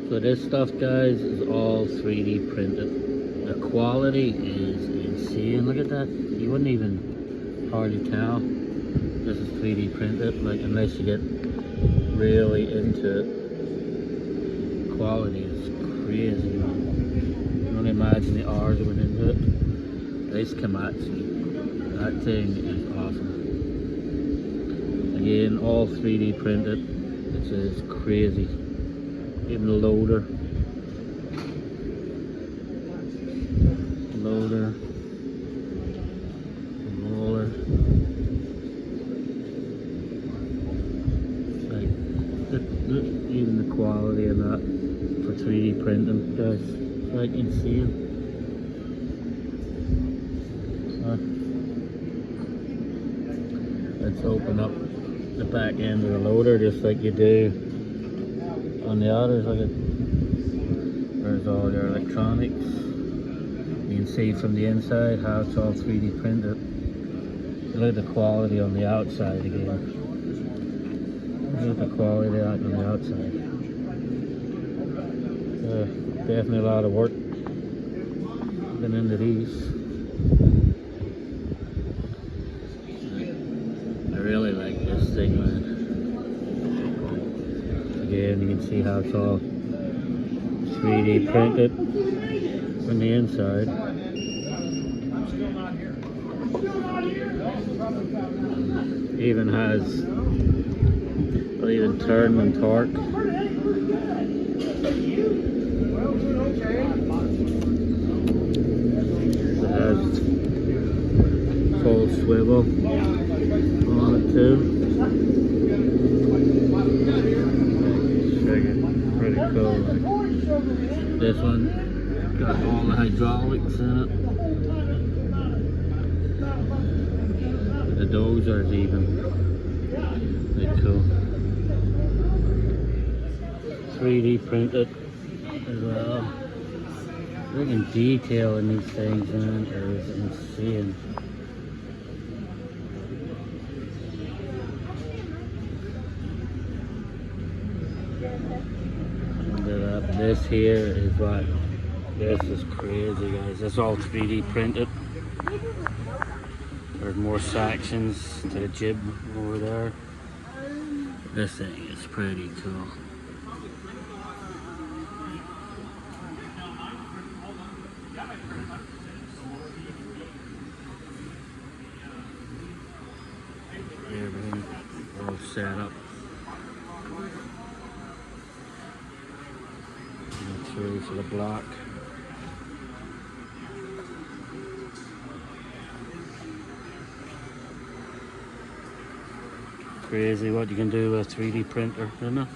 So this stuff, guys, is all 3D printed. The quality is insane. Look at that. You wouldn't even hardly tell this is 3D printed, like, unless you get really into it. Quality is crazy, man. You can only imagine the hours that went into it. This Komatsu, that thing is awesome. Again, all 3D printed. It's just crazy. Even the loader, roller, like even the quality of that for 3D printing, guys, like insane. Let's open up the back end of the loader just like you do on the others. Look at, there's all your electronics. You can see from the inside how it's all 3D printed. Look at the quality on the outside again. Look at the quality on the outside. Definitely a lot of work been into these. I really like this thing, man. Again, you can see how it's all 3D printed from the inside. Even has, will even turn and torque. It has full swivel on it too. Pretty cool. Like, this one got all the hydraulics in it. The dozers even. Pretty cool. 3D printed as well. Freaking detail in these things, man, is insane. This here is what, this is crazy, guys. It's all 3D printed. There's more sections to the jib over there. This thing is pretty cool. Everything all set up. Through for the block. Crazy what you can do with a 3D printer, isn't it?